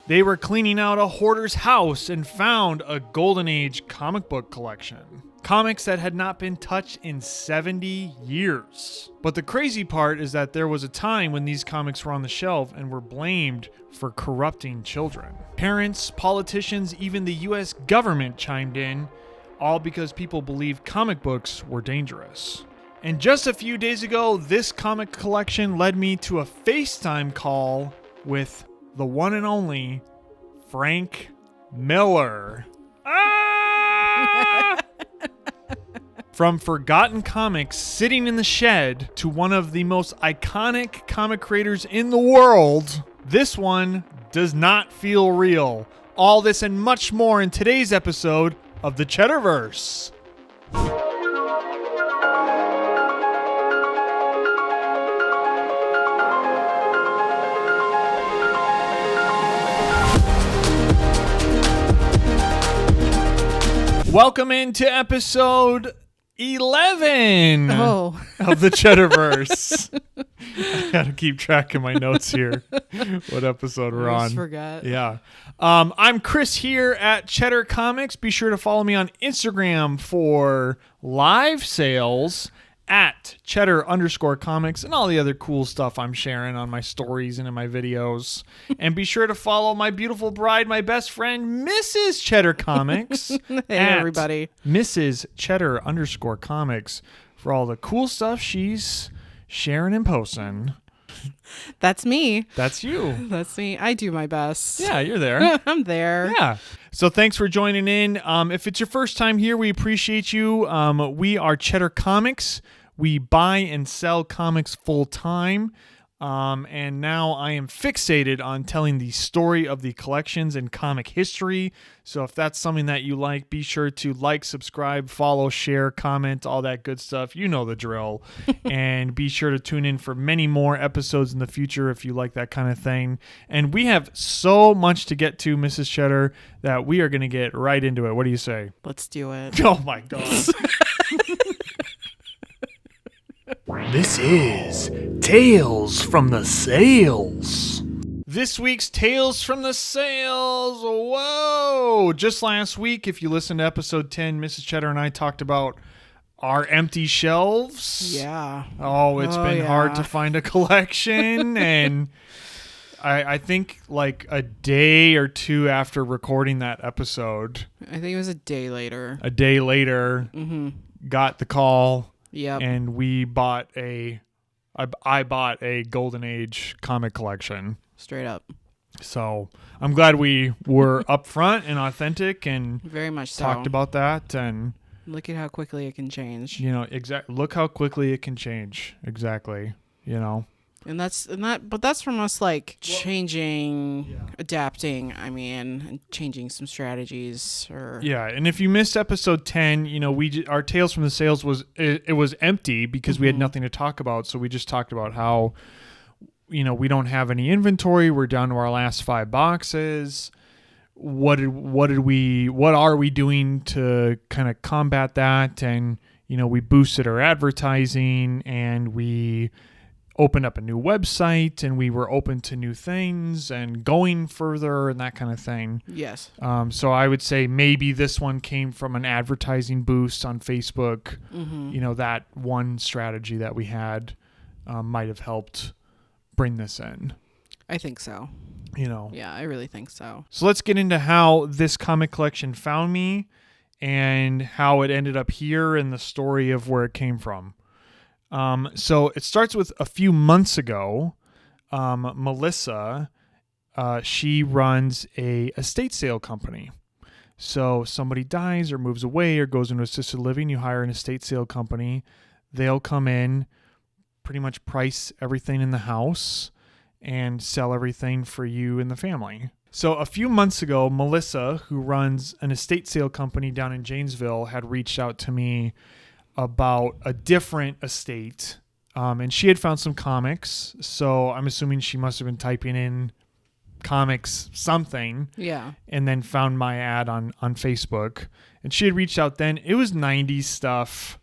They were cleaning out a hoarder's house and found a Golden Age comic book collection. Comics that had not been touched in 70 years. But the crazy part is that there was a time when these comics were on the shelf and were blamed for corrupting children. Parents, politicians, even the US government chimed in, all because people believed comic books were dangerous. And just a few days ago, this comic collection led me to a FaceTime call with the one and only Frank Miller. Ah! From forgotten comics sitting in the shed to one of the most iconic comic creators in the world, this one does not feel real. All this and much more in today's episode of the CheddarVerse. Welcome into episode 11 of the CheddarVerse. I gotta keep track of my notes here. What episode we're on? I forgot. Yeah. I'm Chris here at Cheddar Comics. Be sure to follow me on Instagram for live sales at Cheddar_Comics and all the other cool stuff I'm sharing on my stories and in my videos. And be sure to follow my beautiful bride, my best friend, Mrs. Cheddar Comics. Hey, everybody. Mrs. Cheddar_Comics for all the cool stuff she's sharing and posting. That's me. That's you. That's me. I do my best. Yeah, you're there. I'm there. Yeah. So thanks for joining in. If it's your first time here, we appreciate you. We are Cheddar Comics. We buy and sell comics full time. And now I am fixated on telling the story of the collections and comic history. So if that's something that you like, be sure to like, subscribe, follow, share, comment, all that good stuff. You know the drill. And be sure to tune in for many more episodes in the future if you like that kind of thing. And we have so much to get to, Mrs. Cheddar, that we are going to get right into it. What do you say? Let's do it. Oh my God. This is Tales from the Sales. This week's Tales from the Sales. Whoa! Just last week, if you listened to episode 10, Mrs. Cheddar and I talked about our empty shelves. Yeah. Oh, it's been hard to find a collection. And I think like a day or two after recording that episode. I think it was a day later. Got the call. Yep. And I bought a Golden Age comic collection. Straight up. So I'm glad we were upfront and authentic and very much talked about that. And look at how quickly it can change. You know, look how quickly it can change. Exactly. You know. But that's from us like changing, adapting. I mean, and changing some strategies. And if you missed episode 10, you know, our Tales from the Sales was empty because we had nothing to talk about. So we just talked about how, you know, we don't have any inventory. We're down to our last 5 boxes. What are we doing to kind of combat that? And you know, we boosted our advertising and we opened up a new website and we were open to new things and going further and that kind of thing. Yes. So I would say maybe this one came from an advertising boost on Facebook. Mm-hmm. You know, that one strategy that we had might have helped bring this in. I think so. You know. Yeah, I really think so. So let's get into how this comic collection found me and how it ended up here and the story of where it came from. So it starts with a few months ago. Melissa, she runs a estate sale company. So somebody dies or moves away or goes into assisted living, you hire an estate sale company. They'll come in, pretty much price everything in the house and sell everything for you and the family. So a few months ago, Melissa, who runs an estate sale company down in Janesville, had reached out to me about a different estate. And she had found some comics. So I'm assuming she must have been typing in comics something. Yeah. And then found my ad on Facebook. And she had reached out then. It was 90s stuff.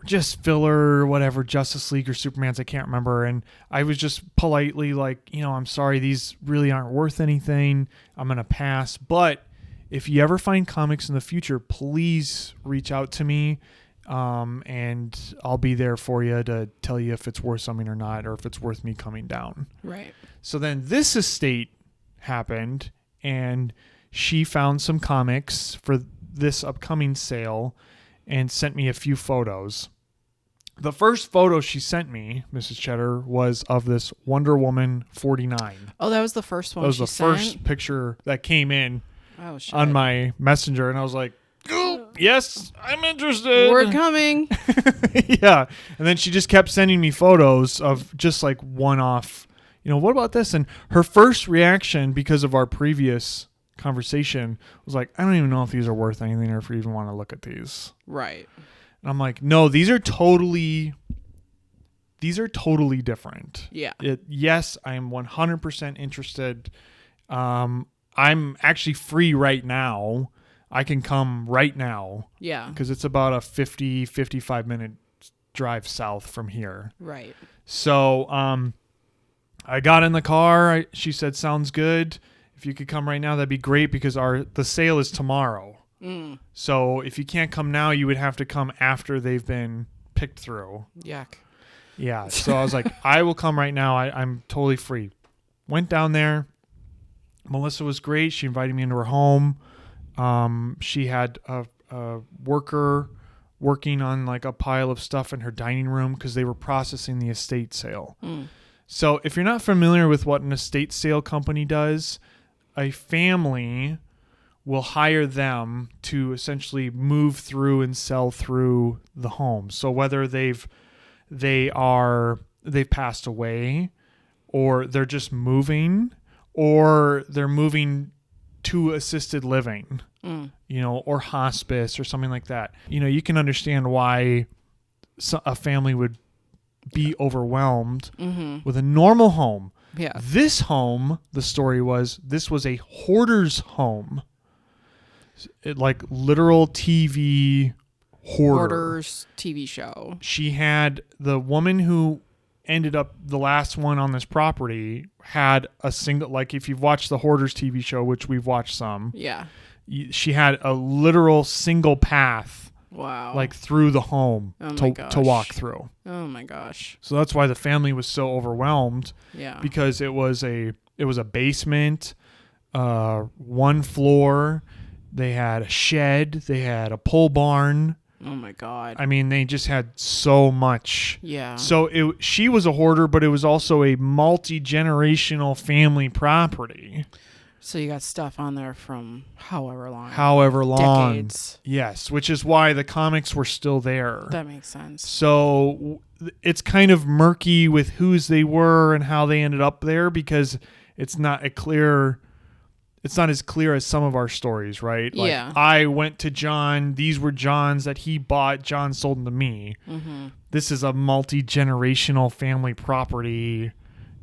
just filler, whatever, Justice League or Superman's, I can't remember. And I was just politely like, I'm sorry, these really aren't worth anything. I'm going to pass. But if you ever find comics in the future, please reach out to me. And I'll be there for you to tell you if it's worth something or not, or if it's worth me coming down. Right. So then this estate happened, and she found some comics for this upcoming sale and sent me a few photos. The first photo she sent me, Mrs. Cheddar, was of this Wonder Woman 49. Oh, that was the first one. That was the first picture that came in on my messenger, and I was like, "Oh, yes, I'm interested. We're coming." Yeah. And then she just kept sending me photos of just like one-off, what about this? And her first reaction, because of our previous conversation, was like, I don't even know if these are worth anything or if we even want to look at these. Right. And I'm like, no, these are totally different. Yeah. Yes, I am 100% interested. I'm actually free right now. I can come right now. Yeah. Because it's about a 55 minute drive south from here. Right. So I got in the car. She said, sounds good. If you could come right now, that'd be great, because the sale is tomorrow. So if you can't come now, you would have to come after they've been picked through. Yuck. Yeah. So I was like, I will come right now. I'm totally free. Went down there. Melissa was great. She invited me into her home. She had a worker working on like a pile of stuff in her dining room because they were processing the estate sale. So if you're not familiar with what an estate sale company does, a family will hire them to essentially move through and sell through the home. So whether they've passed away, or they're just moving, or they're moving to assisted living, or hospice or something like that. You can understand why a family would be overwhelmed with a normal home. Yeah. This home, the story was, this was a hoarder's home. Like literal TV Hoarders TV show. She had the woman who ended up the last one on this property had a single, like if you've watched the Hoarders TV show, which we've watched some. Yeah. She had a literal single path. Wow. Like through the home to walk through. Oh my gosh. So that's why the family was so overwhelmed. Yeah. Because it was a basement, one floor. They had a shed. They had a pole barn. Oh my God. I mean, they just had so much. Yeah. So she was a hoarder, but it was also a multi-generational family property. So you got stuff on there from however long. Decades. Yes, which is why the comics were still there. That makes sense. So it's kind of murky with whose they were and how they ended up there, because it's not as clear as some of our stories, right? Like, yeah. I went to John. These were John's that he bought. John sold them to me. Mm-hmm. This is a multi-generational family property,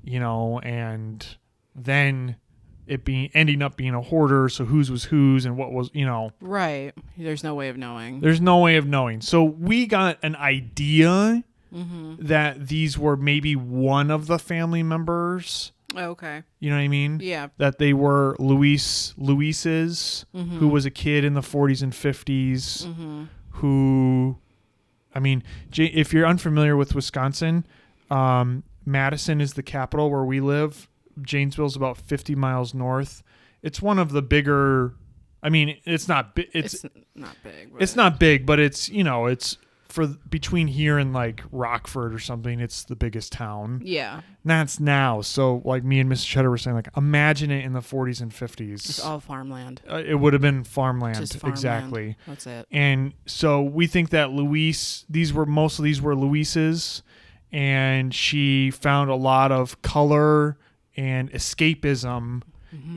and then it ending up being a hoarder. So whose was whose and what was, Right. There's no way of knowing. There's no way of knowing. So we got an idea that these were maybe one of the family members. Oh, okay. You know what I mean? Yeah. That they were Luis's, who was a kid in the 40s and 50s, who, I mean, if you're unfamiliar with Wisconsin, Madison is the capital where we live. Janesville's about 50 miles north. It's one of the bigger, I mean, it's not big. It's not big. But it's not big, but it's, it's for between here and like Rockford or something. It's the biggest town. Yeah. That's now. So like me and Mrs. Cheddar were saying, like, imagine it in the 40s and 50s. It's all farmland. It would have been farmland. Just farmland. Exactly. That's it. And so we think that most of these were Luis's, and she found a lot of color and escapism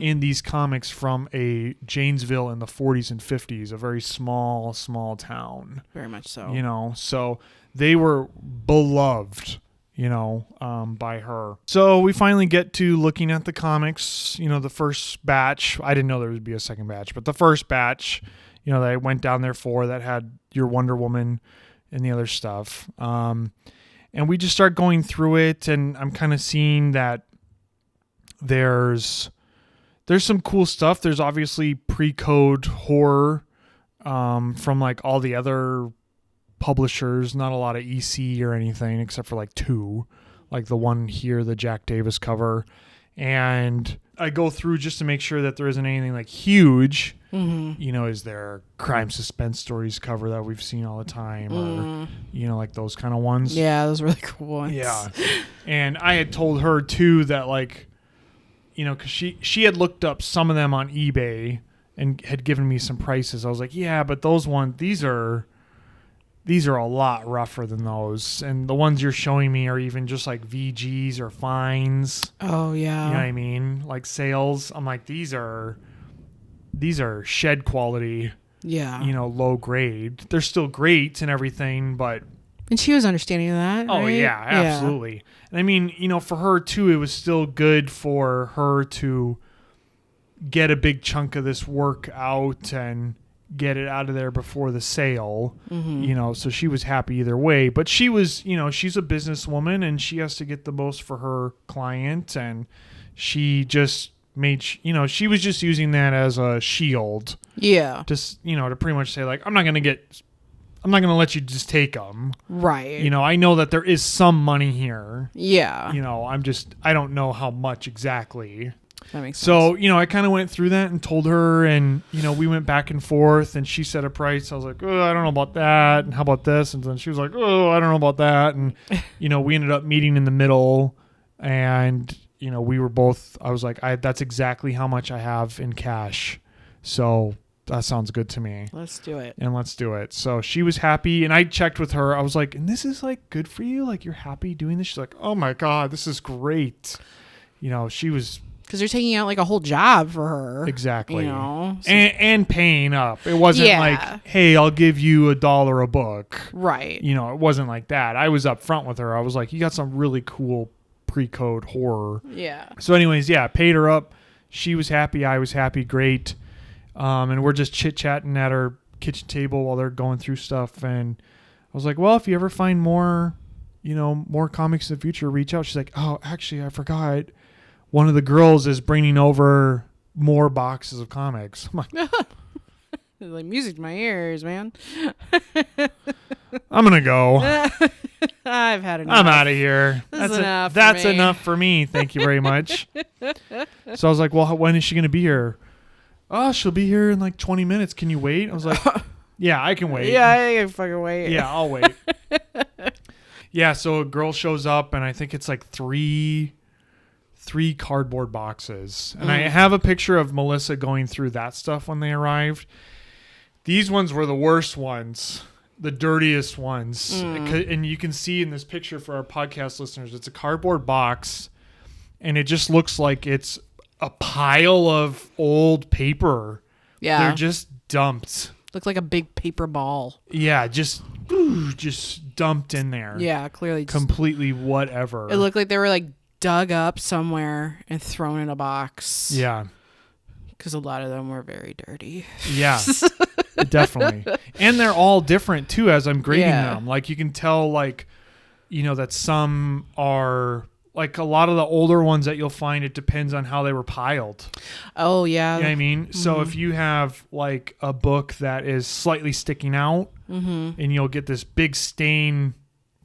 in these comics from a Janesville in the 40s and 50s, a very small town. Very much so. So they were beloved, by her. So we finally get to looking at the comics, the first batch. I didn't know there would be a second batch, but the first batch, that I went down there for, that had your Wonder Woman and the other stuff. And we just start going through it, and I'm kind of seeing that there's some cool stuff. There's obviously pre-code horror from like all the other publishers, not a lot of EC or anything except for like 2, like the one here, the Jack Davis cover. And I go through just to make sure that there isn't anything like huge. You know, is there crime suspense stories cover that we've seen all the time, or you know, like those kind of ones. Yeah, those really cool ones. Yeah. And I had told her too that, like, you know, because she had looked up some of them on eBay and had given me some prices. I was like, yeah, but those ones, these are a lot rougher than those. And the ones you're showing me are even just like VGs or fines. Oh, yeah. You know what I mean? Like sales. I'm like, these are shed quality. Yeah. You know, low grade. They're still great and everything, but... And she was understanding of that, Oh, right? yeah, absolutely. Yeah. And I mean, you know, for her, too, it was still good for her to get a big chunk of this work out and get it out of there before the sale, you know, so she was happy either way. But she was, you know, she's a businesswoman and she has to get the most for her client. And she just made, you know, she was just using that as a shield. Yeah. Just, you know, to pretty much say, like, I'm not going to let you just take them. Right. You know, I know that there is some money here. Yeah. You know, I don't know how much exactly. That makes sense. So, you know, I kind of went through that and told her, and, you know, we went back and forth, and she said a price. I was like, oh, I don't know about that. And how about this? And then she was like, oh, I don't know about that. And, you know, we ended up meeting in the middle, and, you know, we were both, I was like, that's exactly how much I have in cash. So that sounds good to me. Let's do it. And let's do it. So she was happy, and I checked with her. I was like, and this is like good for you? Like, you're happy doing this? She's like, oh my God, this is great. You know, she was... Because you're taking out like a whole job for her. Exactly. You know? So, and paying up. It wasn't like, hey, I'll give you $1 a book. Right. You know, it wasn't like that. I was up front with her. I was like, you got some really cool pre-code horror. Yeah. So anyways, yeah, paid her up. She was happy. I was happy. Great. And we're just chit-chatting at our kitchen table while they're going through stuff. And I was like, well, if you ever find more, you know, more comics in the future, reach out. She's like, oh, actually, I forgot. One of the girls is bringing over more boxes of comics. I'm like, like music to my ears, man. I'm going to go. I've had enough. I'm out of here. That's enough for me. Thank you very much. So I was like, well, when is she going to be here? Oh, she'll be here in like 20 minutes. Can you wait? I was like, yeah, I can wait. Yeah, I can fucking wait. Yeah, I'll wait. Yeah, so a girl shows up, and I think it's like three cardboard boxes. And I have a picture of Melissa going through that stuff when they arrived. These ones were the worst ones, the dirtiest ones. And you can see in this picture for our podcast listeners, it's a cardboard box, and it just looks like it's a pile of old paper. Yeah. They're just dumped. Looked like a big paper ball. Yeah, just dumped in there. Yeah, clearly. Completely whatever. It looked like they were like dug up somewhere and thrown in a box. Yeah. Because a lot of them were very dirty. Yeah, definitely. And they're all different too as I'm grading them. Like you can tell, like, you know, that some are like a lot of the older ones that you'll find, it depends on how they were piled. Oh, yeah. You know what I mean? Mm-hmm. So if you have like a book that is slightly sticking out and you'll get this big stain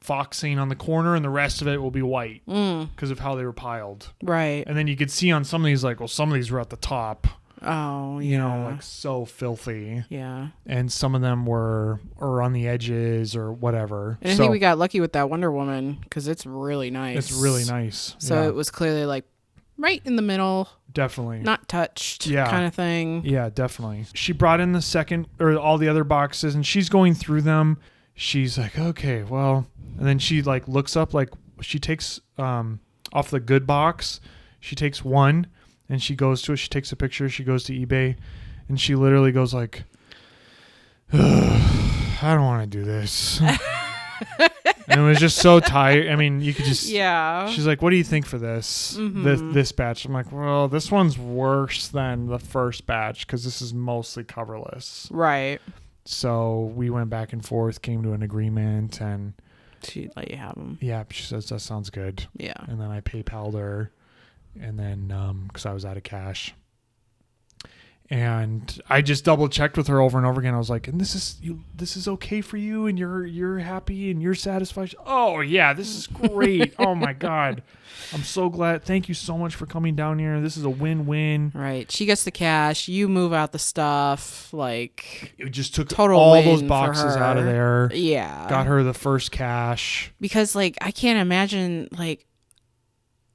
foxing on the corner and the rest of it will be white because of how they were piled. Right. And then you could see on some of these, like, well, some of these were at the top. Oh, yeah. You know, like so filthy. Yeah. And some of them were on the edges or whatever. And I think we got lucky with that Wonder Woman because it's really nice. It's really nice. So it was clearly like right in the middle. Definitely. Not touched kind of thing. Yeah, definitely. She brought in the second or all the other boxes and she's going through them. She's like, okay, well, and then she like looks up, like she takes off the good box. She takes one and she goes to it. She takes a picture. She goes to eBay and she literally goes like, I don't want to do this. And it was just so tired. I mean, you could just, she's like, what do you think for this, this batch? I'm like, well, this one's worse than the first batch because this is mostly coverless. Right. So we went back and forth, came to an agreement, and She let you have them. yeah, she says that sounds good. Yeah. And then I PayPal'd her, and then because I was out of cash. And I just double checked with her over and over again. I was like, "And this is okay for you, and you're happy and you're satisfied." Oh yeah, this is great. Oh my God, I'm so glad. Thank you so much for coming down here. This is a win-win. Right. She gets the cash. You move out the stuff. Like, It just took total all win those for boxes out of her. there. Yeah. Got her the first cash. Because like I can't imagine like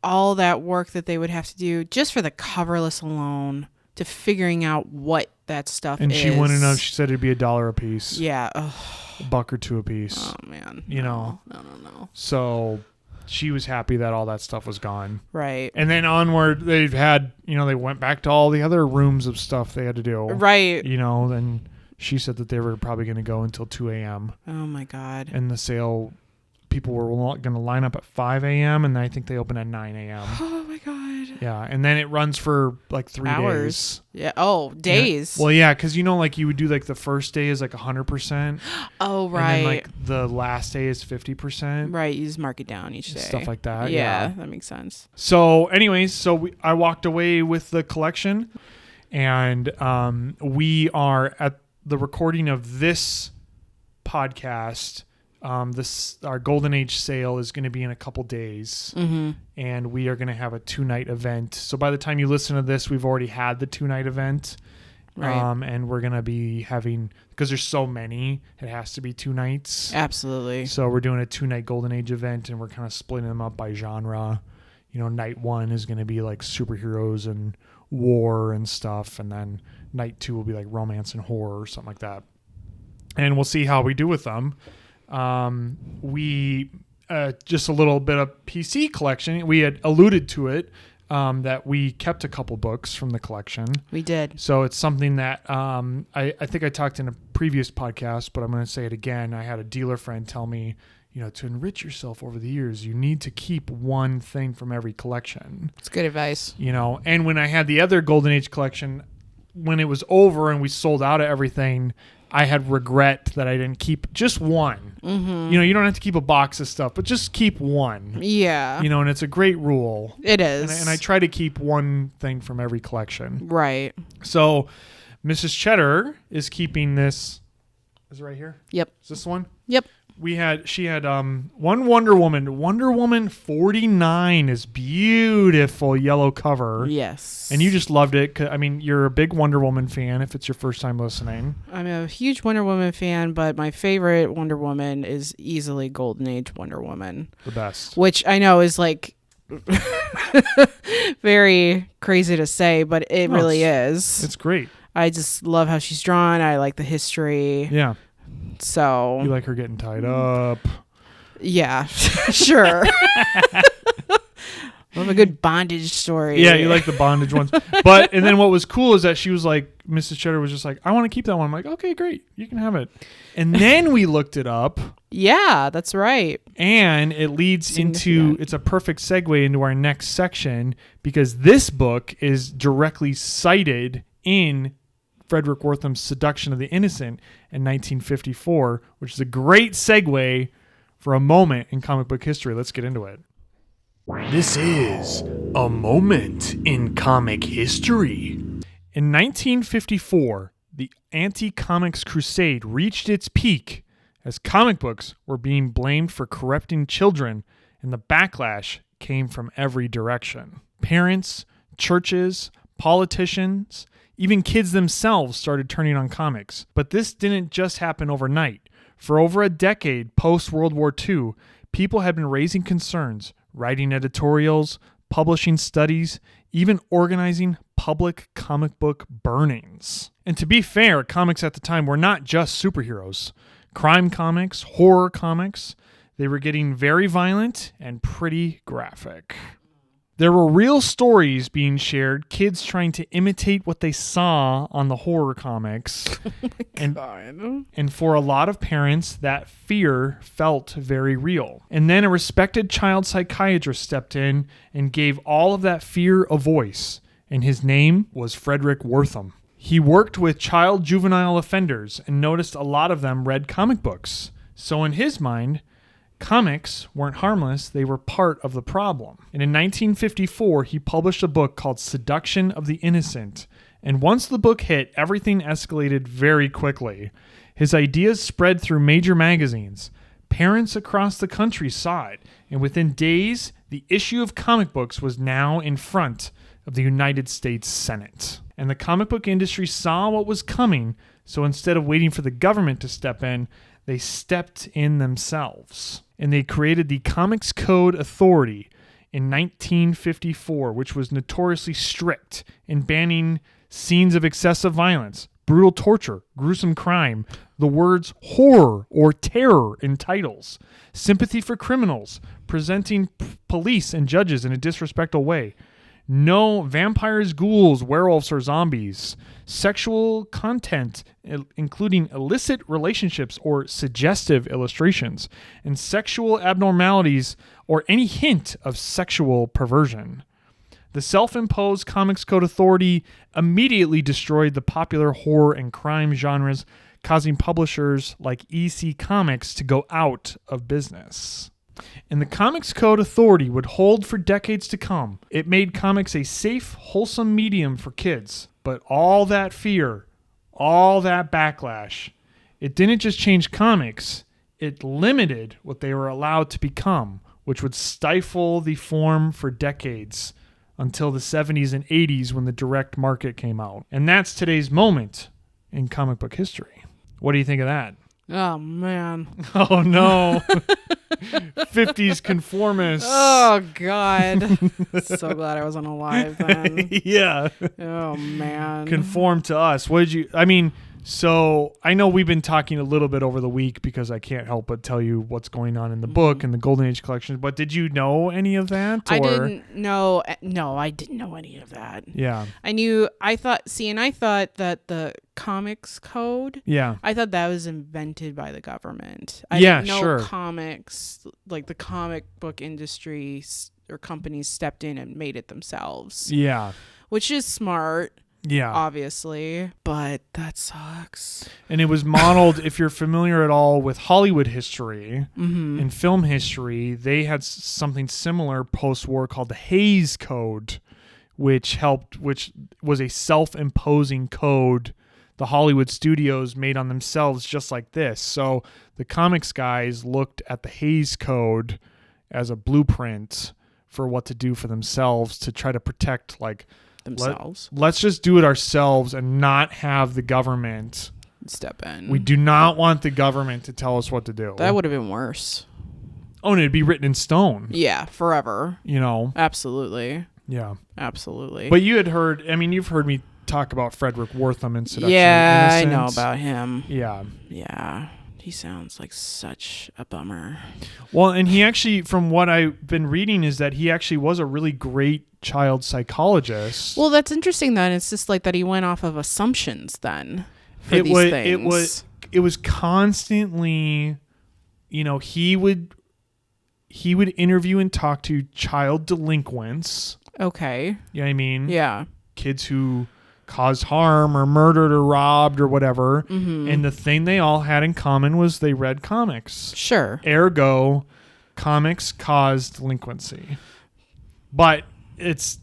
all that work that they would have to do just for the coverless alone to figuring out what that stuff And is. she wouldn't know. She said it'd be $1 a piece. Yeah. Ugh. $1 or $2 a piece. Oh man. You know. No. So she was happy that all that stuff was gone. Right. And then onward, they've had, they went back to all the other rooms of stuff they had to do. Right. Then she said that they were probably going to go until 2 a.m. Oh my God. And the sale, people were going to line up at 5 a.m. and I think they open at 9 a.m. Oh my God. Yeah. And then it runs for like 3 Hours. days. Yeah. Oh, days. Yeah. Well, yeah, because like you would do like the first day is like 100%. Oh, right. And then like the last day is 50%. Right. You just mark it down each day. Stuff like that. Yeah. That makes sense. So anyways, I walked away with the collection, and we are at the recording of this podcast. Our Golden Age sale is going to be in a couple days, and we are going to have a 2-night event. So by the time you listen to this, we've already had the 2-night event. Right. And we're going to be having, because there's so many, it has to be 2 nights. Absolutely. So we're doing a 2-night Golden Age event, and we're kind of splitting them up by genre. Night 1 is going to be like superheroes and war and stuff, and then night 2 will be like romance and horror or something like that. And we'll see how we do with them. We just a little bit of PC collection. We had alluded to it, that we kept a couple books from the collection. We did. So it's something that I think I talked in a previous podcast, but I'm going to say it again. I had a dealer friend tell me, to enrich yourself over the years, you need to keep one thing from every collection. It's good advice. And when I had the other Golden Age collection, when it was over and we sold out of everything, I had regret that I didn't keep just one. Mm-hmm. You don't have to keep a box of stuff, but just keep one. Yeah. And it's a great rule. It is. And I try to keep one thing from every collection. Right. So Mrs. Cheddar is keeping this. Is it right here? Yep. Is this one? Yep. She had one Wonder Woman 49 is beautiful yellow cover. Yes. And you just loved it. You're a big Wonder Woman fan if it's your first time listening. I'm a huge Wonder Woman fan, but my favorite Wonder Woman is easily Golden Age Wonder Woman. The best. Which I know is like very crazy to say, but it really is. It's great. I just love how she's drawn. I like the history. Yeah. So you like her getting tied up. Yeah, sure. Love a good bondage story. Yeah, you like the bondage ones. And then what was cool is that she was like, Mrs. Cheddar was just like, I want to keep that one. I'm like, okay, great. You can have it. And then we looked it up. Yeah, that's right. And it leads into, it's a perfect segue into our next section, because this book is directly cited in Frederick Wertham's Seduction of the Innocent in 1954, which is a great segue for a moment in comic book history. Let's get into it. This is a moment in comic history. In 1954, the anti-comics crusade reached its peak as comic books were being blamed for corrupting children, and the backlash came from every direction. Parents, churches, politicians, even kids themselves started turning on comics. But this didn't just happen overnight. For over a decade post-World War II, people had been raising concerns, writing editorials, publishing studies, even organizing public comic book burnings. And to be fair, comics at the time were not just superheroes. Crime comics, horror comics, they were getting very violent and pretty graphic. There were real stories being shared, kids trying to imitate what they saw on the horror comics. And for a lot of parents, that fear felt very real. And then a respected child psychiatrist stepped in and gave all of that fear a voice. And his name was Frederick Wertham. He worked with child juvenile offenders and noticed a lot of them read comic books. So in his mind, comics weren't harmless, they were part of the problem. And in 1954, he published a book called Seduction of the Innocent. And once the book hit, everything escalated very quickly. His ideas spread through major magazines. Parents across the country saw it, and within days, the issue of comic books was now in front of the United States Senate. And the comic book industry saw what was coming, so instead of waiting for the government to step in, they stepped in themselves. And they created the Comics Code Authority in 1954, which was notoriously strict in banning scenes of excessive violence, brutal torture, gruesome crime, the words horror or terror in titles, sympathy for criminals, presenting police and judges in a disrespectful way, no vampires, ghouls, werewolves, or zombies, sexual content, including illicit relationships or suggestive illustrations, and sexual abnormalities or any hint of sexual perversion. The self-imposed Comics Code Authority immediately destroyed the popular horror and crime genres, causing publishers like EC Comics to go out of business. And the Comics Code Authority would hold for decades to come. It made comics a safe, wholesome medium for kids. But all that fear, all that backlash, it didn't just change comics, it limited what they were allowed to become, which would stifle the form for decades until the 70s and 80s when the direct market came out. And that's today's moment in comic book history. What do you think of that? Oh, man. Oh, no. 50s conformists. Oh, God. So glad I wasn't alive then. Yeah. Oh, man. Conform to us. So I know we've been talking a little bit over the week because I can't help but tell you what's going on in the book and the Golden Age collection. But did you know any of that? I didn't know. No, I didn't know any of that. Yeah. I thought that the Comics Code, yeah, I thought that was invented by the government. I yeah, didn't know sure. Comics, like the comic book industry or companies stepped in and made it themselves. Yeah. Which is smart. Yeah. Obviously, but that sucks. And it was modeled, if you're familiar at all with Hollywood history and film history, they had something similar post-war called the Hays Code, which was a self-imposing code the Hollywood studios made on themselves just like this. So the comics guys looked at the Hays Code as a blueprint for what to do for themselves to try to protect themselves. Let's just do it ourselves and not have the government step in. We do not want the government to tell us what to do. That would have been worse. Oh, and it'd be written in stone. Yeah, forever. Yeah. Absolutely. Absolutely. But you've heard me talk about Frederick Wortham in Seduction Yeah, of I Innocence. know about him. Yeah. Yeah. He sounds like such a bummer. Well, and he actually, from what I've been reading, is that he actually was a really great child psychologist. Well, that's interesting then. It's just like that he went off of assumptions then for these things. It was constantly, he would interview and talk to child delinquents. Okay. You know what I mean? Yeah. Kids who caused harm or murdered or robbed or whatever. Mm-hmm. And the thing they all had in common was they read comics. Sure. Ergo, comics caused delinquency. But that's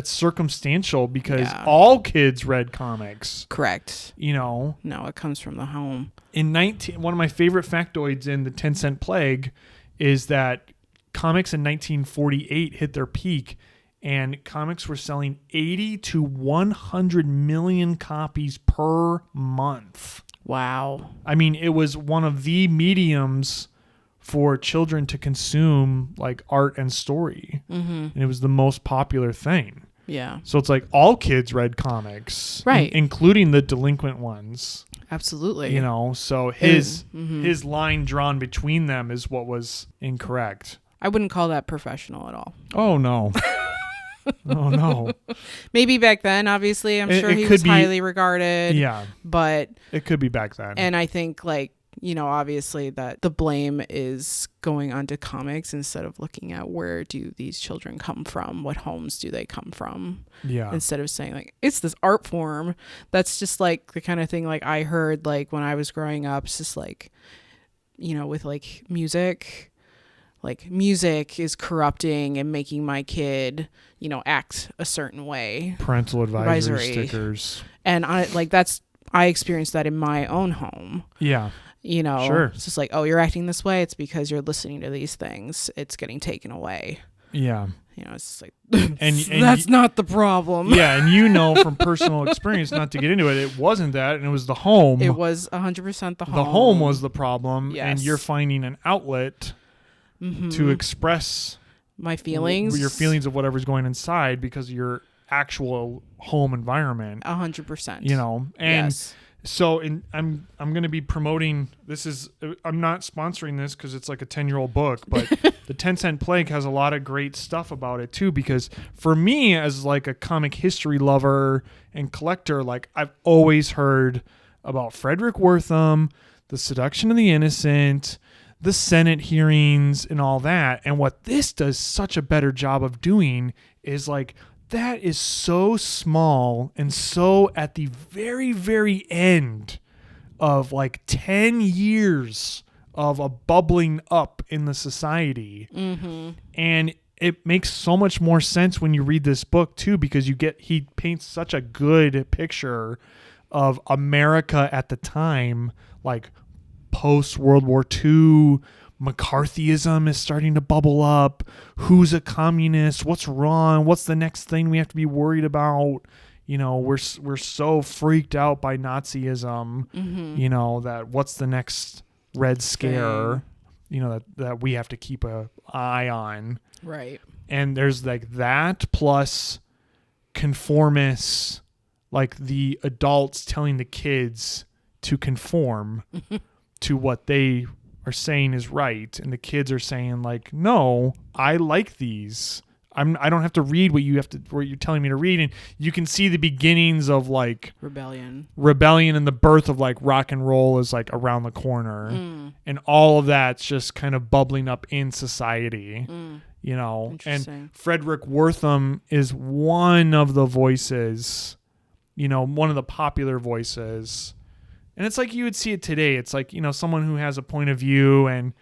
circumstantial because all kids read comics. Correct. No, it comes from the home. One of my favorite factoids in the 10-Cent Plague is that comics in 1948 hit their peak, and comics were selling 80 to 100 million copies per month. Wow. It was one of the mediums for children to consume like art and story. Mm-hmm. And it was the most popular thing. Yeah. So it's like all kids read comics. Right. Including the delinquent ones. Absolutely. So his line drawn between them is what was incorrect. I wouldn't call that professional at all. Oh, no. Oh, no. Maybe back then, obviously. I'm sure he was highly regarded. Yeah. But it could be back then. And I think obviously that the blame is going onto comics instead of looking at where do these children come from, what homes do they come from, instead of saying like it's this art form. That's just like the kind of thing like I heard like when I was growing up. It's just like, with like music is corrupting and making my kid act a certain way. Parental advisory stickers. And I experienced that in my own home. Yeah. Sure. It's just like, oh, you're acting this way. It's because you're listening to these things. It's getting taken away. Yeah. It's just like, and that's not the problem. Yeah. And from personal experience, not to get into it, it wasn't that. And it was the home. It was 100% the home. The home was the problem. Yes. And you're finding an outlet to express my feelings, your feelings of whatever's going inside because of your actual home environment. 100%. And so I'm going to be promoting, I'm not sponsoring this because it's like a 10-year-old book, but the 10 Cent Plague has a lot of great stuff about it too, because for me as like a comic history lover and collector, like I've always heard about Frederick Wortham, the seduction of the innocent, the Senate hearings and all that. And what this does such a better job of doing is like, that is so small and so at the very, very end of like 10 years of a bubbling up in the society. Mm-hmm. And it makes so much more sense when you read this book too, because he paints such a good picture of America at the time, like post World War II. McCarthyism is starting to bubble up. Who's a communist? What's wrong? What's the next thing we have to be worried about? We're so freaked out by Nazism, that what's the next Red Scare, that we have to keep an eye on. Right. And there's like that plus conformists, like the adults telling the kids to conform to what they are saying is right, and the kids are saying like, no, I like these. I don't have to read what you're telling me to read. And you can see the beginnings of like rebellion and the birth of like rock and roll is like around the corner. And all of that's just kind of bubbling up in society. And Frederick Wortham is one of the voices, one of the popular voices. And it's like you would see it today. It's like, someone who has a point of view and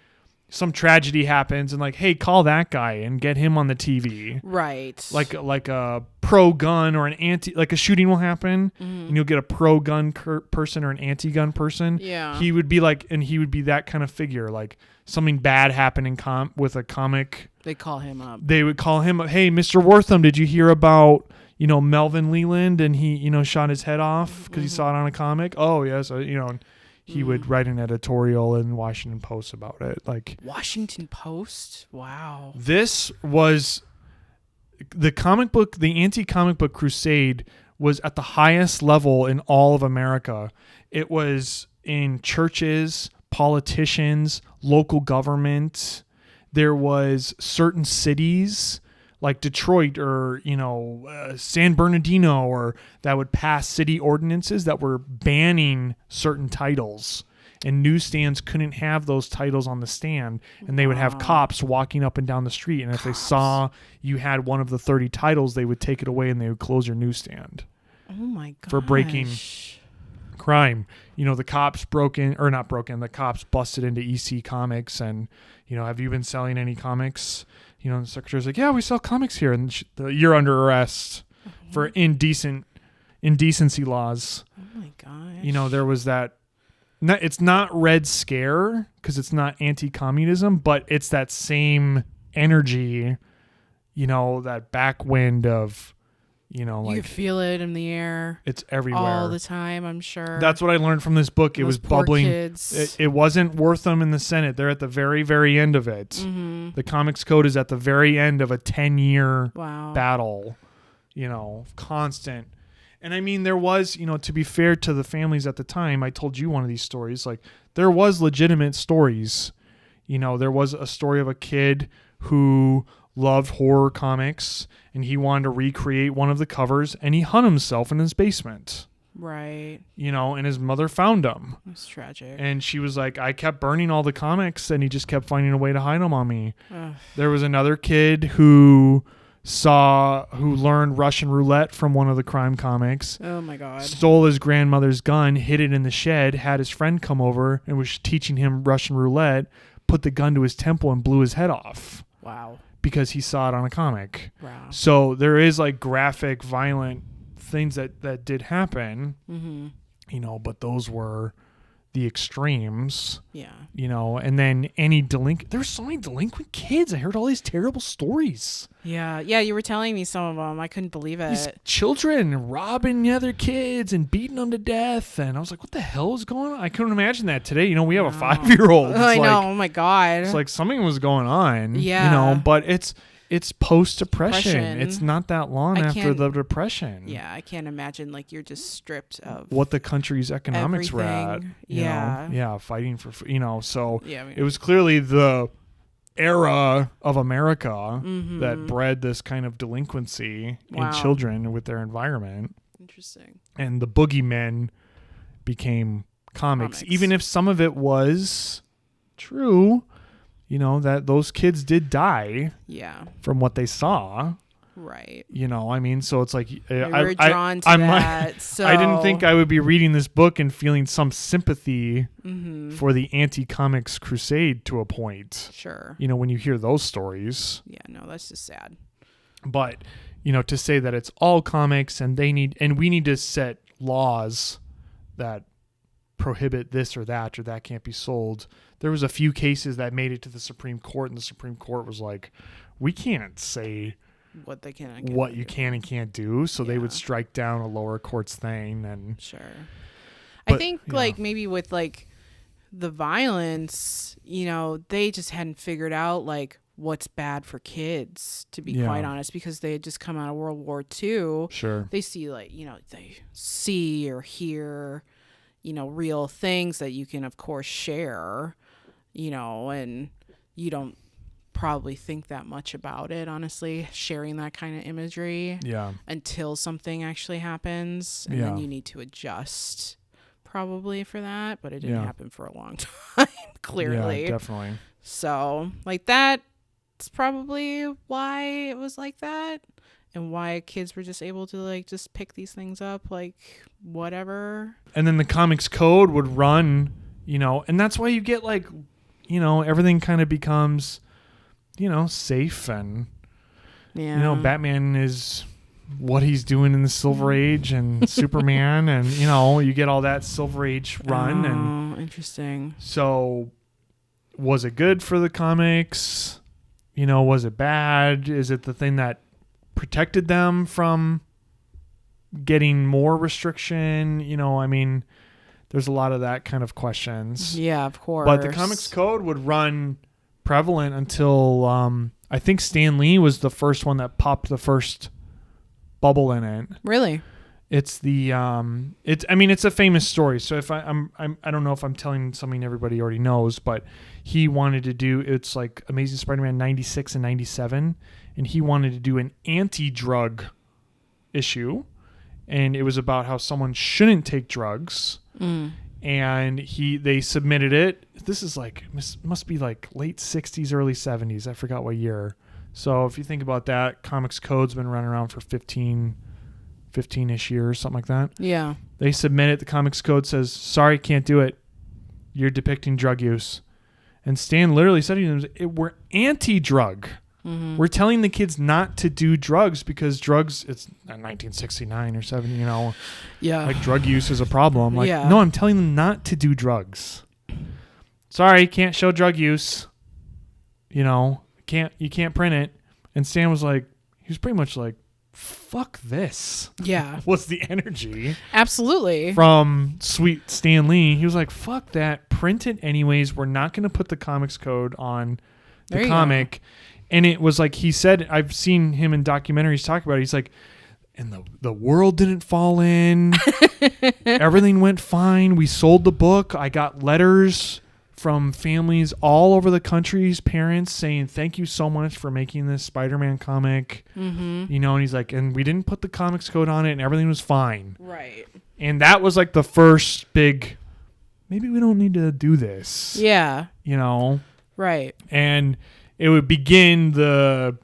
some tragedy happens and like, hey, call that guy and get him on the TV. Right. Like a pro-gun or an like a shooting will happen and you'll get a pro-gun person or an anti-gun person. Yeah. He would be that kind of figure. Like something bad happened with a comic. They call him up. They would call him up. Hey, Mr. Wortham, did you hear about Melvin Leland and he, shot his head off because he saw it on a comic. Oh, yes. He would write an editorial in Washington Post about it. Like Washington Post? Wow. This was the anti-comic book crusade was at the highest level in all of America. It was in churches, politicians, local government. There was certain cities like Detroit or, San Bernardino, or that would pass city ordinances that were banning certain titles, and newsstands couldn't have those titles on the stand, and they would have cops walking up and down the street. And if they saw you had one of the 30 titles, they would take it away and they would close your newsstand. Oh my god! For breaking crime. The cops the cops busted into EC Comics and, have you been selling any comics? And the secretary's like, yeah, we sell comics here. And you're under arrest for indecency laws. Oh my gosh. There was that. It's not Red Scare because it's not anti-communism, but it's that same energy, that backwind of, like you feel it in the air. It's everywhere all the time, I'm sure. That's what I learned from this book. It was bubbling. It wasn't Wortham in the Senate. They're at the very, very end of it. Mm-hmm. The Comics Code is at the very end of a 10-year battle, constant. And I mean, there was, to be fair to the families at the time, I told you one of these stories, like there was legitimate stories. There was a story of a kid who loved horror comics and he wanted to recreate one of the covers and he hung himself in his basement. Right. And his mother found him. That's tragic. And she was like, I kept burning all the comics and he just kept finding a way to hide them on me. Ugh. There was another kid who learned Russian roulette from one of the crime comics. Oh my God. Stole his grandmother's gun, hid it in the shed, had his friend come over and was teaching him Russian roulette, put the gun to his temple and blew his head off. Wow. Because he saw it on a comic. Wow. So there is like graphic, violent things that did happen, but those were the extremes. Yeah. And then there's so many delinquent kids. I heard all these terrible stories. Yeah. Yeah. You were telling me some of them. I couldn't believe it. These children robbing the other kids and beating them to death. And I was like, what the hell is going on? I couldn't imagine that today. We have a 5-year-old. I know. Oh my God. It's like something was going on. Yeah. But it's post-depression. It's not that long after the depression. Yeah, I can't imagine like you're just stripped of what the country's economics were at. Yeah. Fighting for so yeah, it was clearly the era of America that bred this kind of delinquency in children with their environment. Interesting. And the boogeymen became comics. Even if some of it was true. That those kids did die from what they saw. Right. So it's like we're drawn to that. So I didn't think I would be reading this book and feeling some sympathy for the anti-comics crusade to a point. Sure. When you hear those stories. Yeah, no, that's just sad. But, to say that it's all comics and we need to set laws that prohibit this or that can't be sold. There was a few cases that made it to the Supreme Court, and the Supreme Court was like, we can't say what they can you can and can't do. So they would strike down a lower court's thing. And sure. I think like maybe with like the violence, they just hadn't figured out like what's bad for kids, to be quite honest, because they had just come out of World War II. Sure. They see like, they see or hear, real things that you can of course share, and you don't probably think that much about it, honestly, sharing that kind of imagery until something actually happens, and then you need to adjust probably for that, but it didn't happen for a long time, clearly. Yeah, definitely. So like that's probably why it was like that, and why kids were just able to like just pick these things up like whatever. And then the comics code would run, and that's why you get like, everything kind of becomes, safe, and Batman is what he's doing in the Silver Age, and Superman, and you get all that Silver Age run. And interesting. So was it good for the comics? Was it bad? Is it the thing that protected them from getting more restriction? There's a lot of that kind of questions. Yeah, of course. But the comics code would run prevalent until I think Stan Lee was the first one that popped the first bubble in it. Really? It's the it's a famous story. So if I don't know if I'm telling something everybody already knows, but he wanted to do, it's like Amazing Spider-Man 96 and 97, and he wanted to do an anti-drug issue, and it was about how someone shouldn't take drugs. And they submitted it. This is like, must be like late 60s, early 70s. I forgot what year. So if you think about that, comics code's been running around for 15-ish years, something like that. Yeah. They submit it. The comics code says, sorry, can't do it. You're depicting drug use. And Stan literally said to them, we're anti-drug. Mm-hmm. We're telling the kids not to do drugs because drugs, it's 1969 or 70, yeah, like drug use is a problem. Like, no, I'm telling them not to do drugs. Sorry, can't show drug use. You can't print it. And Stan was like, he was pretty much like, fuck this. Yeah. What's the energy? Absolutely. From sweet Stan Lee. He was like, fuck that. Print it anyways. We're not going to put the comics code on the comic. Go. And it was like he said, I've seen him in documentaries talk about it. He's like, and the world didn't fall in. Everything went fine. We sold the book. I got letters from families all over the country's parents saying, thank you so much for making this Spider-Man comic. Mm-hmm. You know, and he's like, and we didn't put the comics code on it and everything was fine. Right. And that was like the first big, maybe we don't need to do this. Yeah. You know? Right. And it would begin it'd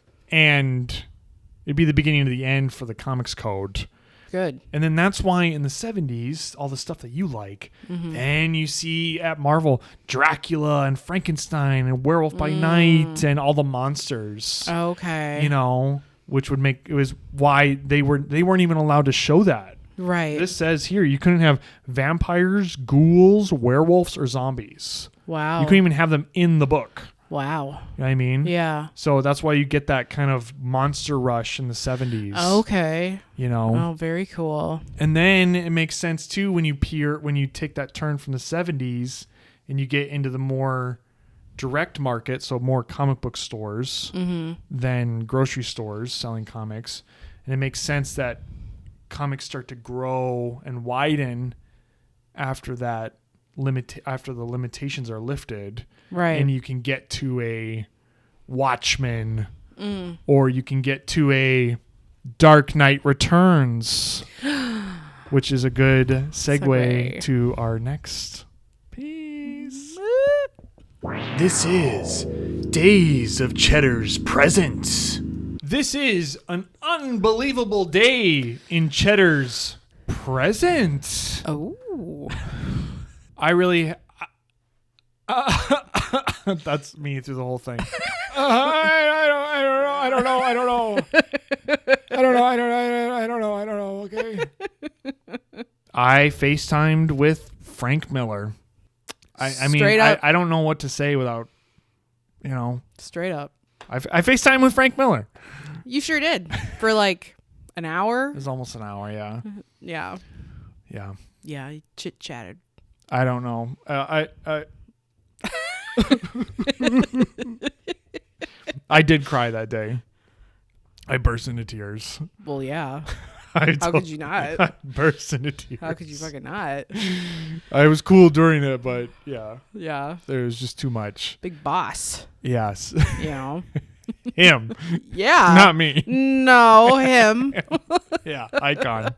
be the beginning of the end for the comics code. Good. And then that's why in the 70s, all the stuff that you like, then you see at Marvel, Dracula and Frankenstein and Werewolf by Night and all the monsters. Okay. You know, which would make, it was why they weren't even allowed to show that. Right. This says here, you couldn't have vampires, ghouls, werewolves, or zombies. Wow. You couldn't even have them in the book. Wow. You know what I mean? Yeah. So that's why you get that kind of monster rush in the 70s. Okay. You know? Oh, very cool. And then it makes sense too when you take that turn from the 70s and you get into the more direct market, so more comic book stores than grocery stores selling comics. And it makes sense that comics start to grow and widen after that after the limitations are lifted. Right. And you can get to a Watchmen or you can get to a Dark Knight Returns, which is a good segue to our next piece. This is Days of Cheddar's Present. This is an unbelievable day in Cheddar's present. Oh. I really... that's me through the whole thing. I don't know. Okay. I FaceTimed with Frank Miller. I mean, I don't know what to say without, you know. Straight up. I FaceTimed with Frank Miller. You sure did. For like an hour? It was almost an hour, yeah. Yeah. Yeah. Yeah, you chit-chatted. I don't know. I did cry that day. I burst into tears. Well, yeah. How could you not? I burst into tears. How could you fucking not? I was cool during it, but yeah. Yeah. There was just too much. Big boss. Yes. You know? Him. Yeah. Not me. No, him. Yeah, icon.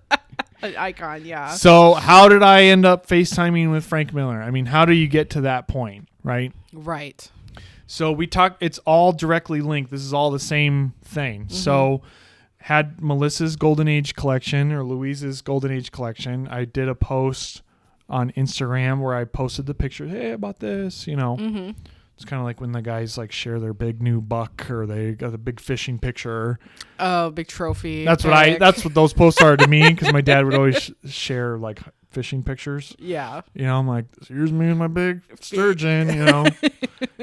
An icon, yeah. So how did I end up FaceTiming with Frank Miller? I mean, how do you get to that point, right? Right. So we talked, it's all directly linked. This is all the same thing. So had Melissa's Golden Age collection or Louise's Golden Age collection. I did a post on Instagram where I posted the picture. Hey, about this, you know. It's kind of like when the guys like share their big new buck or they got a big fishing picture. Oh, big trophy. That's what those posts are to me because my dad would always share like fishing pictures. Yeah. You know, I'm like, here's me with my big sturgeon, you know.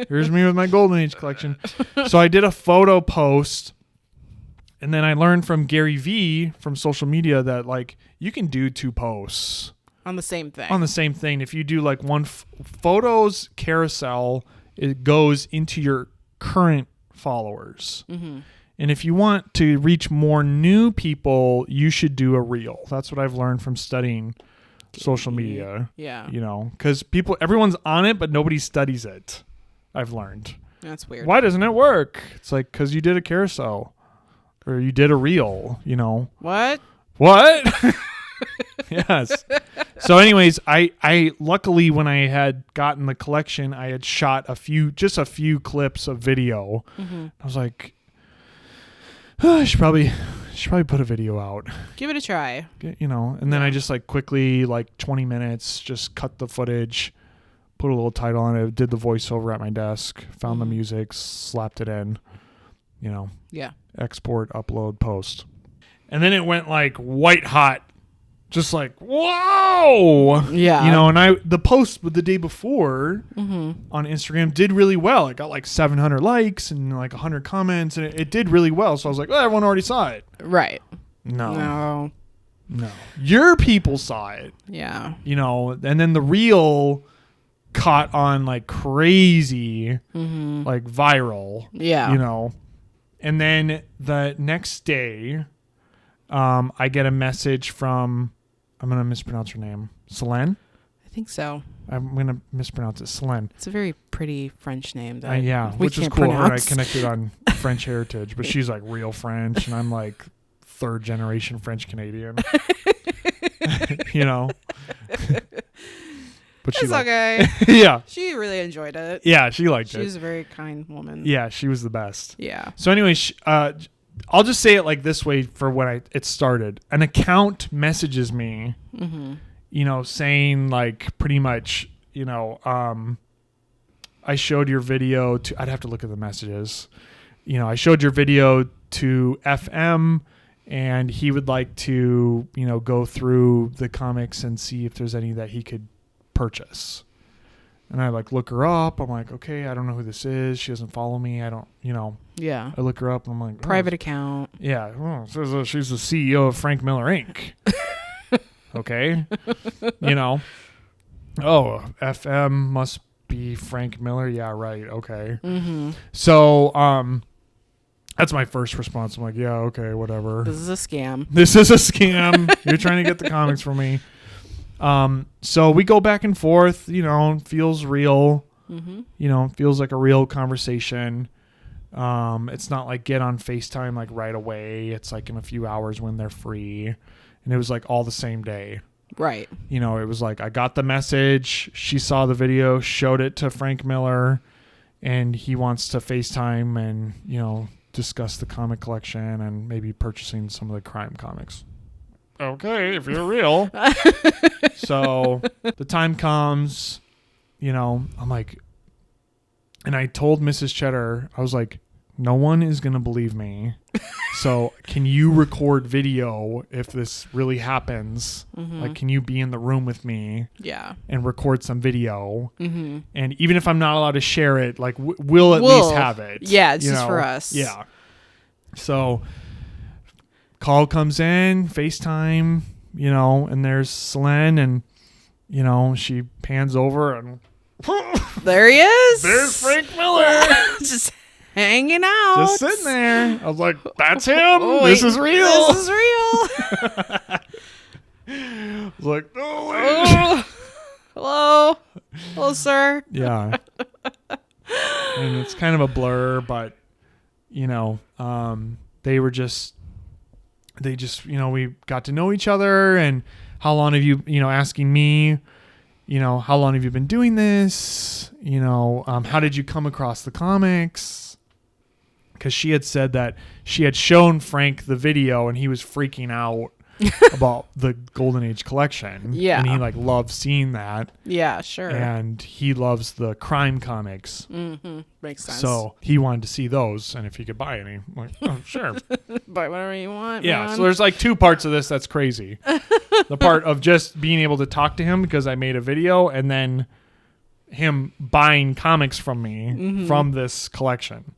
Here's me with my Golden Age collection. So I did a photo post and then I learned from Gary V from social media that like you can do 2 posts. On the same thing. On the same thing. If you do like one photos carousel, it goes into your current followers. And if you want to reach more new people, you should do a reel. That's what I've learned from studying social media. Yeah. You know, because everyone's on it, but nobody studies it. I've learned. That's weird. Why doesn't it work? It's like, because you did a carousel or you did a reel, you know. What? Yes. So anyways, I luckily when I had gotten the collection, I had shot a few clips of video. I was like, I should probably put a video out. Give it a try. You know, and then I just like quickly, like 20 minutes, just cut the footage, put a little title on it, did the voiceover at my desk, found the music, slapped it in, you know. Yeah. Export, upload, post. And then it went like white hot. Just like, whoa! Yeah. You know, and the post the day before on Instagram did really well. It got like 700 likes and like 100 comments, and it did really well. So I was like, well, everyone already saw it. Right. No. Your people saw it. Yeah. You know, and then the reel caught on like crazy, like viral. Yeah. You know, and then the next day, I get a message from, I'm going to mispronounce her name, Selene? I I think so. I'm going to mispronounce it. Selene. It's a very pretty French name. That which is cool. Her and I connected on French heritage, but she's like real French, and I'm like third generation French Canadian. You know? But it's okay. Yeah. She really enjoyed it. Yeah, she liked it. She was a very kind woman. Yeah, she was the best. Yeah. So anyway, I'll just say it like this way for when it started. An account messages me, you know, saying like pretty much, you know, I showed your video to, I'd have to look at the messages. You know, I showed your video to FM and he would like to, you know, go through the comics and see if there's any that he could purchase. And I like look her up. I'm like, okay, I don't know who this is. She doesn't follow me. I don't, you know. Yeah. I look her up and I'm like, private account. Yeah. Oh, she's the CEO of Frank Miller Inc. Okay. You know. Oh, FM must be Frank Miller. Yeah, right. Okay. So, that's my first response. I'm like, yeah, okay, whatever. This is a scam. You're trying to get the comics from me. So we go back and forth, you know, feels real, you know, feels like a real conversation. It's not like get on FaceTime like right away. It's like in a few hours when they're free. And it was like all the same day. Right. You know, it was like, I got the message. She saw the video, showed it to Frank Miller, and he wants to FaceTime and, you know, discuss the comic collection and maybe purchasing some of the crime comics. Okay, if you're real. So the time comes, you know, I'm like, and I told Mrs. Cheddar, I was like, no one is going to believe me. So can you record video if this really happens? Like, can you be in the room with me? Yeah. And record some video? And even if I'm not allowed to share it, like we'll at least have it. Yeah, it's just for us. Yeah. So call comes in, FaceTime, you know, and there's Selene, and, you know, she pans over and there he is. There's Frank Miller. Just hanging out. Just sitting there. I was like, that's him. Oh, this is real. This is real. I was like, oh, hello. Hello, sir. Yeah. And it's kind of a blur, but, you know, they just, you know, we got to know each other, and how long have you, you know, asking me, you know, how long have you been doing this? You know, how did you come across the comics? Because she had said that she had shown Frank the video and he was freaking out about the Golden Age collection. Yeah. And he like loved seeing that. Yeah, sure. And he loves the crime comics. Makes sense. So he wanted to see those, and if he could buy any. I'm like, oh, sure. Buy whatever you want. Yeah, man. so there's like two parts of this that's crazy. The part of just being able to talk to him because I made a video, and then him buying comics from me from this collection.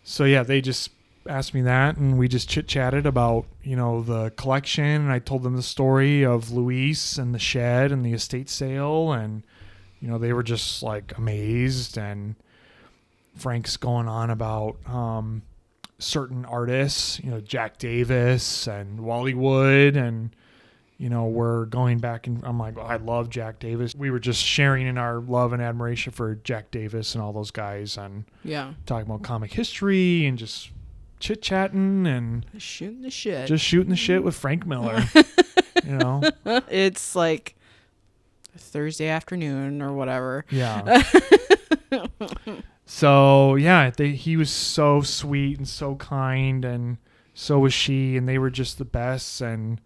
So yeah, they just asked me that, and we just chit-chatted about, you know, the collection, and I told them the story of Luis and the shed and the estate sale, and, you know, they were just like amazed. And Frank's going on about certain artists, you know, Jack Davis and Wally Wood, and, you know, we're going back, and I'm like, I love Jack Davis. We were just sharing in our love and admiration for Jack Davis and all those guys, and talking about comic history and just chit-chatting and shooting the shit. Just shooting the shit with Frank Miller. You know? It's like Thursday afternoon or whatever. Yeah. So, yeah, he was so sweet and so kind, and so was she, and they were just the best, and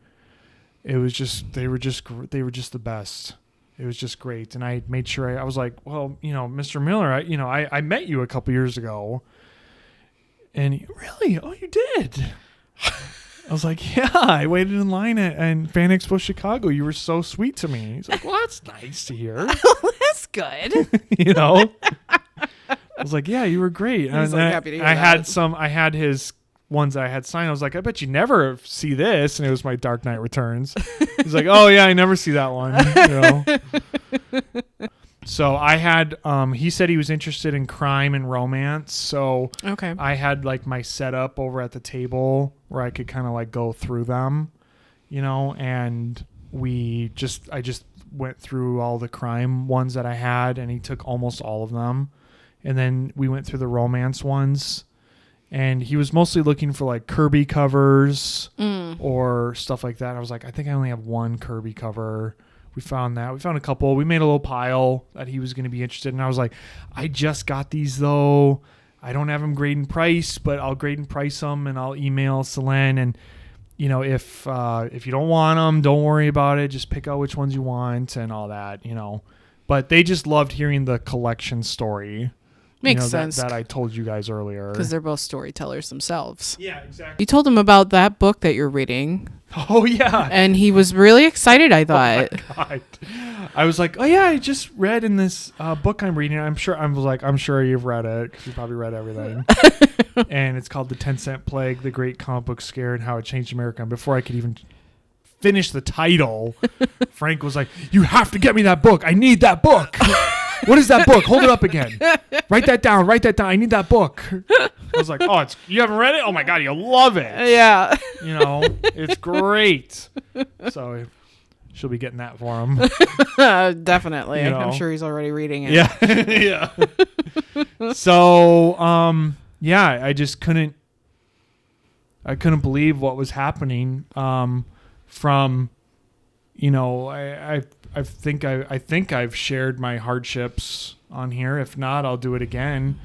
it was just, they were just the best. It was just great. And I made sure I was like, well, you know, Mr. Miller, I met you a couple years ago. And he, really? Oh, you did? I was like, yeah, I waited in line at Fan Expo Chicago. You were so sweet to me. He's like, well, that's nice to hear. That's good. You know? I was like, yeah, you were great. He's like, happy to hear that. I had his ones that I had signed. I was like, I bet you never see this. And it was my Dark Knight Returns. He's like, oh, yeah, I never see that one. You know? So I had, he said he was interested in crime and romance. So okay. I had like my setup over at the table where I could kind of like go through them, you know, and I just went through all the crime ones that I had, and he took almost all of them. And then we went through the romance ones, and he was mostly looking for like Kirby covers or stuff like that. I was like, I think I only have one Kirby cover. We found that. We found a couple. We made a little pile that he was going to be interested in. I was like, I just got these though. I don't have them grade and price, but I'll grade and price them, and I'll email Selene. And you know, if you don't want them, don't worry about it. Just pick out which ones you want and all that. You know, but they just loved hearing the collection story. Makes sense. That I told you guys earlier. Because they're both storytellers themselves. Yeah, exactly. You told him about that book that you're reading. Oh, yeah. And he was really excited, I thought. Oh, my God. I was like, oh, yeah, I just read in this book I'm reading. I'm sure you've read it because you probably read everything. And it's called The 10-Cent Plague, The Great Comic Book Scare and How It Changed America. And before I could even finish the title, Frank was like, you have to get me that book. I need that book. What is that book? Hold it up again. Write that down. I need that book. I was like, oh, you haven't read it? Oh my God, you'll love it. Yeah. You know, it's great. So she'll be getting that for him. Definitely. You know? I'm sure he's already reading it. Yeah. Yeah. So, I just couldn't believe what was happening. From, you know, I think I've shared my hardships on here. If not, I'll do it again.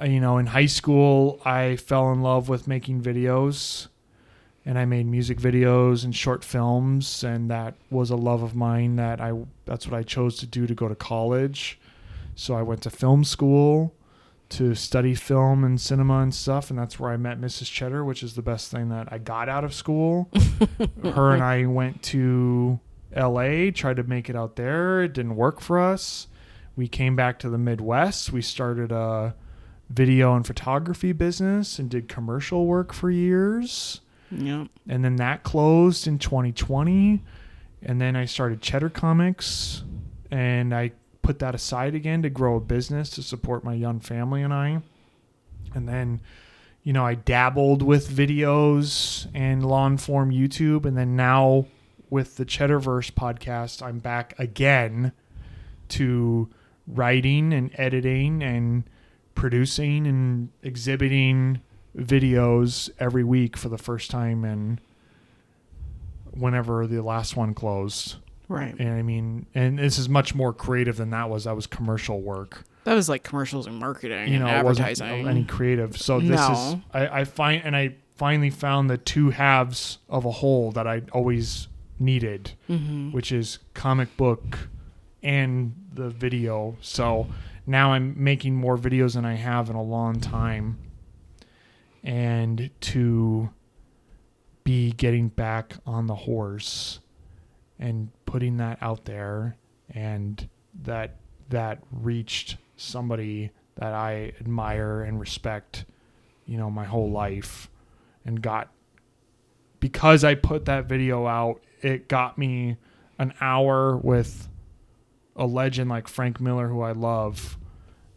You know, in high school, I fell in love with making videos, and I made music videos and short films, and that was a love of mine that's what I chose to do to go to college. So I went to film school to study film and cinema and stuff, and that's where I met Mrs. Cheddar, which is the best thing that I got out of school. Her and I went to LA, tried to make it out there. It didn't work for us. We came back to the Midwest. We started a video and photography business and did commercial work for years. Yep. And then that closed in 2020. And then I started Cheddar Comics, and I put that aside again to grow a business to support my young family and I. And then, you know, I dabbled with videos and long form YouTube, and then now with the CheddarVerse podcast, I'm back again to writing and editing and producing and exhibiting videos every week for the first time, and whenever the last one closed. Right. And I mean, and this is much more creative than that was. That was commercial work. That was like commercials and marketing, you know, and advertising. It wasn't any creative. So this is, I finally found the two halves of a whole that I always needed, which is comic book and the video. So now I'm making more videos than I have in a long time, and to be getting back on the horse and putting that out there, and that reached somebody that I admire and respect, you know, my whole life, and because I put that video out, it got me an hour with a legend like Frank Miller, who I love,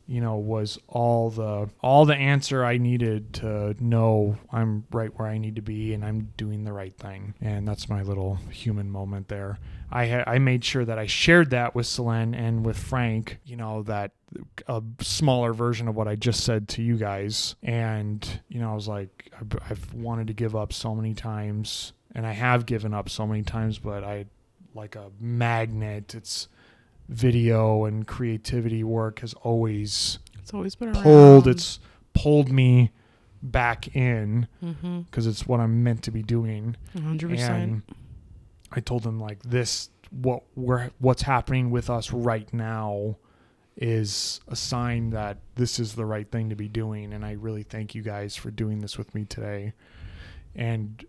you know, was all the answer I needed to know I'm right where I need to be and I'm doing the right thing. And that's my little human moment there. I made sure that I shared that with Selene and with Frank, you know, that a smaller version of what I just said to you guys. And, you know, I was like, I've wanted to give up so many times, and I have given up so many times, but I, like a magnet, it's video and creativity work has always been around. It's pulled me back in, because it's what I'm meant to be doing. 100%. And I told them, like, what's happening with us right now is a sign that this is the right thing to be doing, and I really thank you guys for doing this with me today. And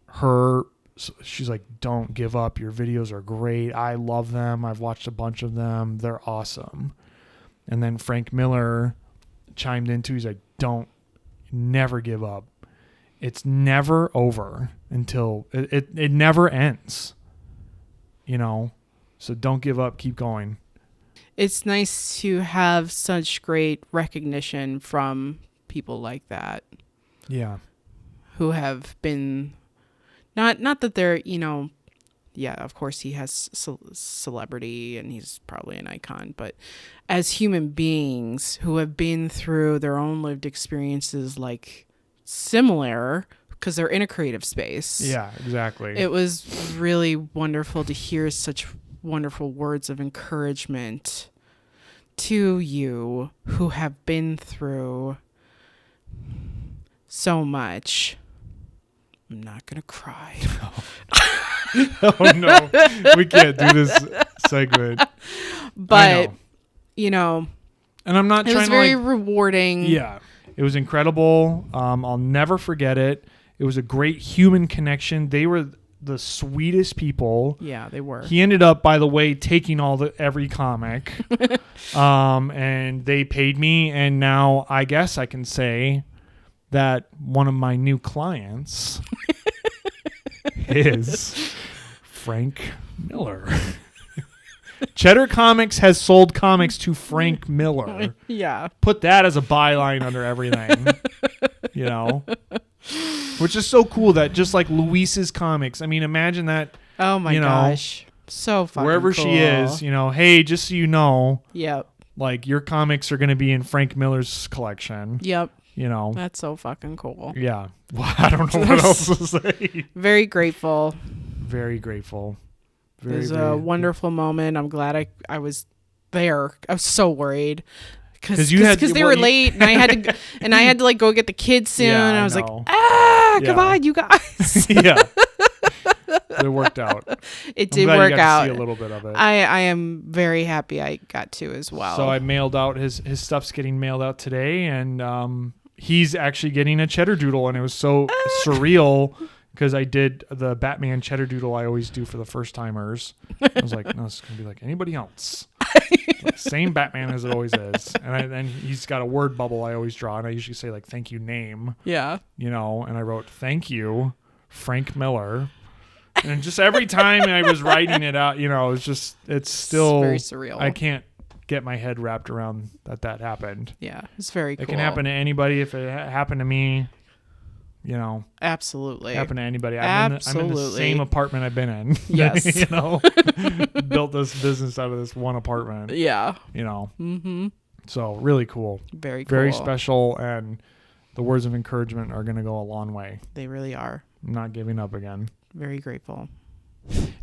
she's like, don't give up. Your videos are great. I love them. I've watched a bunch of them. They're awesome. And then Frank Miller chimed in too. He's like, never give up. It's never over until it never ends, you know? So don't give up. Keep going. It's nice to have such great recognition from people like that. Yeah. Who have been, not that they're, you know, yeah, of course he has celebrity and he's probably an icon, but as human beings who have been through their own lived experiences, like similar, because they're in a creative space. Yeah, exactly. It was really wonderful to hear such wonderful words of encouragement to you who have been through so much. I'm not gonna cry. Oh no, we can't do this segment. But and I'm not trying to. It was very rewarding. Yeah, it was incredible. I'll never forget it. It was a great human connection. They were the sweetest people. Yeah, they were. He ended up, by the way, taking every comic, and they paid me. And now I guess I can say that one of my new clients is Frank Miller. Cheddar Comics has sold comics to Frank Miller. Yeah. Put that as a byline under everything, which is so cool that just like Luis's comics. I mean, imagine that. Oh my gosh. So fucking wherever cool. she is, hey, just so you know. Yep. Like your comics are going to be in Frank Miller's collection. Yep. That's so fucking cool. Yeah. Well, I don't know what else to say. Very grateful. Very grateful. It was a wonderful moment. I'm glad I was there. I was so worried because they were late and I had to like go get the kids soon. Yeah, and I was like, come on, you guys. Yeah. It worked out. It did work out. To see a little bit of it. I am very happy I got to as well. So I mailed out his stuff's getting mailed out today, and he's actually getting a cheddar doodle, and it was so surreal. Because I did the Batman cheddar doodle I always do for the first timers. I was like, no, it's going to be like anybody else. Like, same Batman as it always is. And he's got a word bubble I always draw. And I usually say like, thank you name. Yeah. And I wrote, thank you, Frank Miller. And just every time I was writing it out, it's still very surreal. I can't get my head wrapped around that happened. Yeah, it's very cool. It can happen to anybody. If it happened to me, absolutely happen to anybody. I'm in the same apartment I've been in. Yes. Built this business out of this one apartment. Yeah. Mm-hmm. So really cool. Very cool. Very special, and the words of encouragement are going to go a long way. They really are. I'm not giving up again. Very grateful.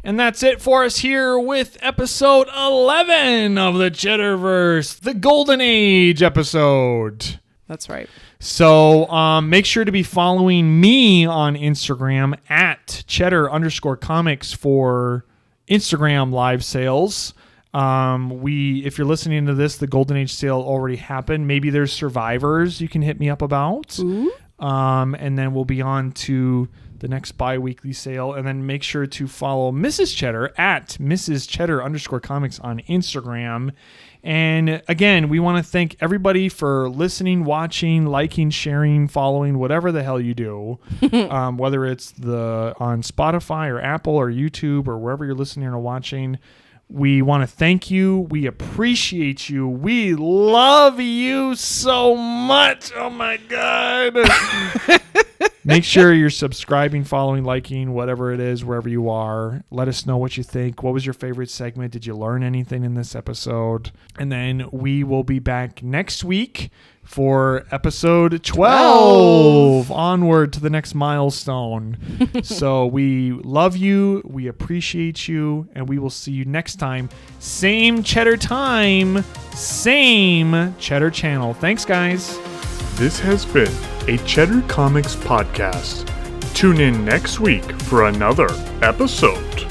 And that's it for us here with episode 11 of the CheddarVerse, the Golden Age episode. That's right. So make sure to be following me on Instagram at Cheddar_Comics for Instagram live sales. If you're listening to this, the Golden Age sale already happened. Maybe there's survivors you can hit me up about. Ooh. And then we'll be on to the next bi-weekly sale. And then make sure to follow Mrs. Cheddar at Mrs. Cheddar_Comics on Instagram. And again, we want to thank everybody for listening, watching, liking, sharing, following, whatever the hell you do. Whether it's on Spotify or Apple or YouTube or wherever you're listening or watching. We want to thank you. We appreciate you. We love you so much. Oh my God. Make sure you're subscribing, following, liking, whatever it is, wherever you are. Let us know what you think. What was your favorite segment? Did you learn anything in this episode? And then we will be back next week for episode 12. Onward to the next milestone. So we love you. We appreciate you. And we will see you next time. Same Cheddar time. Same Cheddar channel. Thanks, guys. This has been a Cheddar Comics podcast. Tune in next week for another episode.